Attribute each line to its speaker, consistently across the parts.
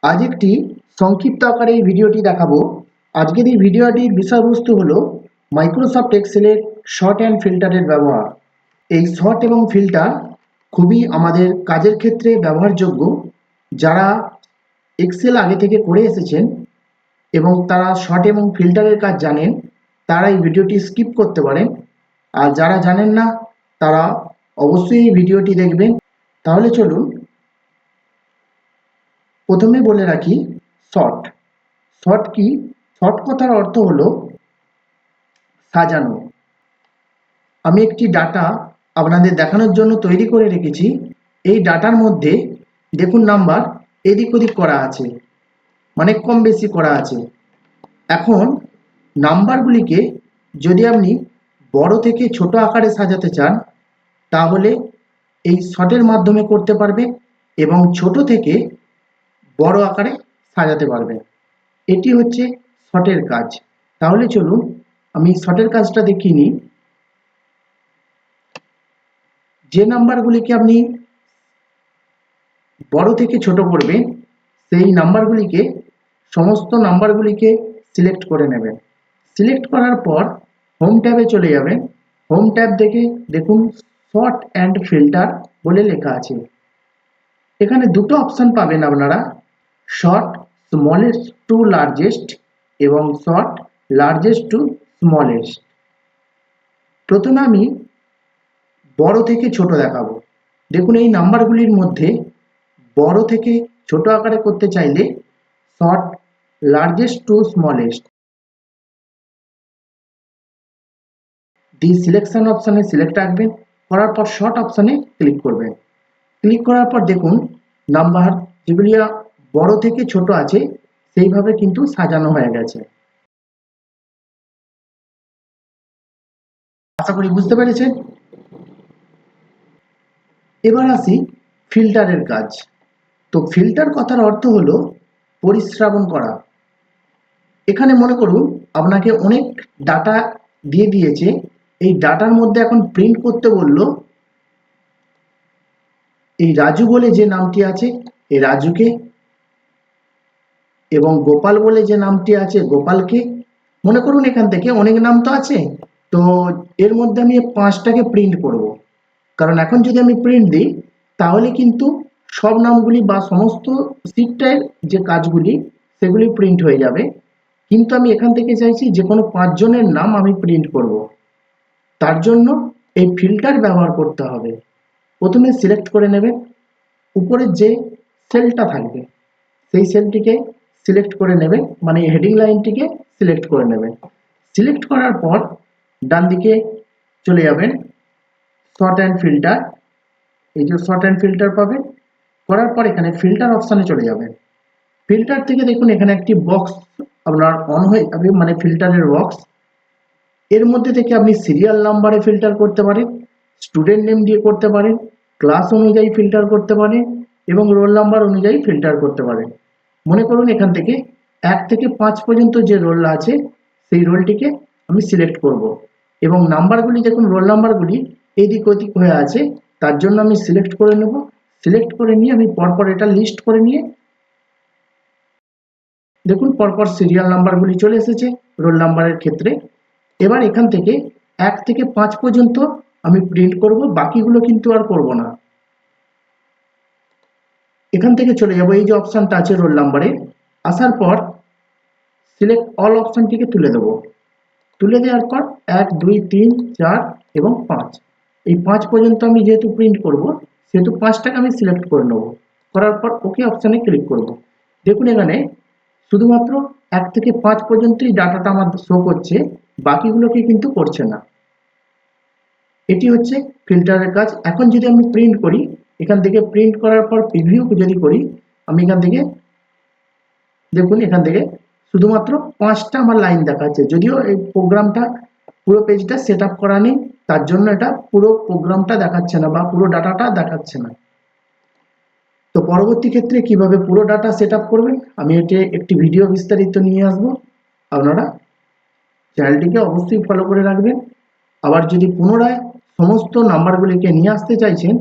Speaker 1: আজ একটি সংক্ষিপ্ত আকারে এই ভিডিওটি দেখাবো। আজকের এই ভিডিওটির বিষয়বস্তু হলো মাইক্রোসফট এক্সেলের শর্ট অ্যান্ড ফিল্টারের ব্যবহার। এই শর্ট এবং ফিল্টার খুবই আমাদের কাজের ক্ষেত্রে ব্যবহারযোগ্য। যারা এক্সেল আগে থেকে করে এসেছেন এবং তারা শর্ট এবং ফিল্টারের কাজ জানেন, তারা এই ভিডিওটি স্কিপ করতে পারেন। আর যারা জানেন না, তারা অবশ্যই এই ভিডিওটি দেখবেন। তাহলে চলুন প্রথমে বলে রাখি শর্ট। শর্ট কি? শর্ট কথার অর্থ হলো সাজানো। আমি একটি ডাটা আপনাদের দেখানোর জন্য তৈরি করে রেখেছি। এই ডাটার মধ্যে দেখুন নাম্বার এদিক ওদিক করা আছে, মানে কম বেশি করা আছে। এখন নাম্বারগুলিকে যদি আপনি বড় থেকে ছোট আকারে সাজাতে চান, তাহলে এই শর্টের মাধ্যমে করতে পারবে এবং ছোট থেকে বড় আকারে সাজাতে পারবে। এটি হচ্ছে শর্টের কাজ। তাহলে চলুন আমি শর্টের কাজটা দেখিয়ে নিই। যে নাম্বারগুলিকে আপনি বড় থেকে ছোট করবেন, সেই নাম্বারগুলিকে সমস্ত নাম্বারগুলিকে সিলেক্ট করে নেবেন। সিলেক্ট করার পর হোম ট্যাবে চলে যাবেন। হোম ট্যাব থেকে দেখুন শর্ট অ্যান্ড ফিল্টার বলে লেখা আছে। এখানে দুটো অপশন পাবেন আপনারা, শর্ট স্মলেস্ট টু লার্জেস্ট এবং শর্ট লার্জেস্ট টু স্মলেস্ট। প্রথমে আমি বড় থেকে ছোট দেখাবো। দেখুন এই নাম্বারগুলির মধ্যে বড় থেকে ছোট আকারে করতে চাইলে শর্ট লার্জেস্ট টু স্মলেস্ট দি সিলেকশন অপশানে সিলেক্ট রাখবেন। করার পর শর্ট অপশানে ক্লিক করবেন। ক্লিক করার পর দেখুন নাম্বার যেগুলি বড় থেকে ছোট আছে সেইভাবে কিন্তু সাজানো হয়ে গেছে। আশা করি বুঝতে পেরেছেন। এবার আসি ফিল্টারের কাজ। তো ফিল্টার কথার অর্থ হলো পরিস্রাবন করা। এখানে মনে করুন আপনাকে অনেক ডাটা দিয়ে দিয়েছে, এই ডাটার মধ্যে এখন প্রিন্ট করতে বললো এই রাজু বলে যে নামটি আছে এই রাজুকে, এবং গোপাল বলে যে নামটি আছে গোপালকে। মনে করুন এখান থেকে অনেক নাম তো আছে, তো এর মধ্যে আমি 5টাকে প্রিন্ট করব। কারণ এখন যদি আমি প্রিন্ট দিই তাহলে কিন্তু সব নামগুলি বা সমস্ত শিটটার যে কাজগুলি সেগুলি প্রিন্ট হয়ে যাবে। কিন্তু আমি এখান থেকে চাইছি যে কোনো 5 জনের নাম আমি প্রিন্ট করব। তার জন্য এই ফিল্টার ব্যবহার করতে হবে। প্রথমে সিলেক্ট করে নেবেন উপরের যে সেলটা থাকবে সেই সেলটিকে সিলেক্ট করে নেবেন, মানে হেডিং লাইনটিকে সিলেক্ট করে নেবেন। সিলেক্ট করার পর ডান দিকে চলে যাবেন শর্ট অ্যান্ড ফিল্টার। এই যে শর্ট অ্যান্ড ফিল্টার পাবেন, করার পর এখানে ফিল্টার অপশানে চলে যাবেন। ফিল্টার থেকে দেখুন এখানে একটি বক্স আপনার অন হয়ে যাবে, মানে ফিল্টারের বক্স। এর মধ্যে থেকে আপনি সিরিয়াল নাম্বারে ফিল্টার করতে পারেন, স্টুডেন্ট নেম দিয়ে করতে পারেন, ক্লাস অনুযায়ী ফিল্টার করতে পারেন এবং রোল নাম্বার অনুযায়ী ফিল্টার করতে পারেন। মনে করুন এখান থেকে 1 থেকে 5 পর্যন্ত যে রোল আছে সেই রোলটিকে আমি সিলেক্ট করব এবং নাম্বারগুলি দেখুন রোল নাম্বারগুলি এদিক ওদিক হয়ে আছে, তার জন্য আমি সিলেক্ট করে নেব। সিলেক্ট করে নিয়ে আমি পরপর এটা লিস্ট করে নিয়ে দেখুন পরপর সিরিয়াল নাম্বারগুলি চলে এসেছে রোল নাম্বারের ক্ষেত্রে। এবার এখান থেকে 1 থেকে 5 পর্যন্ত আমি প্রিন্ট করব, বাকিগুলো কিন্তু আর করব না। এখান থেকে চলে যাব এই যে অপশানটা আছে রোল নাম্বারে, আসার পর সিলেক্ট অল অপশানটিকে তুলে দেব। তুলে দেওয়ার পর 1 2 3 4 এবং 5, এই 5 পর্যন্ত আমি যেহেতু প্রিন্ট করব সেহেতু 5টাকে আমি সিলেক্ট করে নেব। করার পর ওকে অপশানে ক্লিক করব। দেখুন এখানে শুধুমাত্র 1 থেকে 5 পর্যন্তই ডাটাটা আমার শো করছে, বাকিগুলোকে কিন্তু করছে না। এটি হচ্ছে ফিল্টারের কাজ। এখন যদি আমি প্রিন্ট করি, এখান থেকে প্রিন্ট করার পর প্রিভিউ যদি করি, আমি এখান থেকে দেখুন এখান থেকে শুধুমাত্র 5টা আমার লাইন দেখাচ্ছে, যদিও এই প্রোগ্রামটা পুরো পেজটা সেট আপ করা নেই, তার জন্য এটা পুরো প্রোগ্রামটা দেখাচ্ছে না বা পুরো ডাটাটা দেখাচ্ছে না। তো পরবর্তী ক্ষেত্রে কিভাবে পুরো ডাটা সেট আপ করবেন আমি এটি একটি ভিডিও বিস্তারিত নিয়ে আসবো, আপনারা চ্যানেলটিকে অবশ্যই ফলো করে রাখবেন। আবার যদি পুনরায় সমস্ত নাম্বারগুলিকে নিয়ে আসতে চাইছেন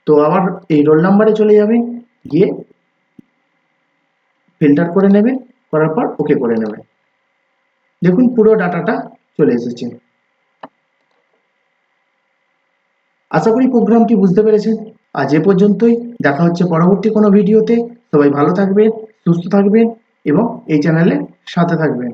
Speaker 1: তো আবার এই রোল নাম্বারে চলে যাবেন, গিয়ে ফিল্টার করে নেবেন, করার পর ওকে করে নেবেন। দেখুন পুরো ডাটাটা চলে এসেছে। আশা করি প্রোগ্রামটি বুঝতে পেরেছেন। আজ এ পর্যন্তই, দেখা হচ্ছে পরবর্তী কোনো ভিডিওতে। সবাই ভালো থাকবেন, সুস্থ থাকবেন এবং এই চ্যানেলের সাথে থাকবেন।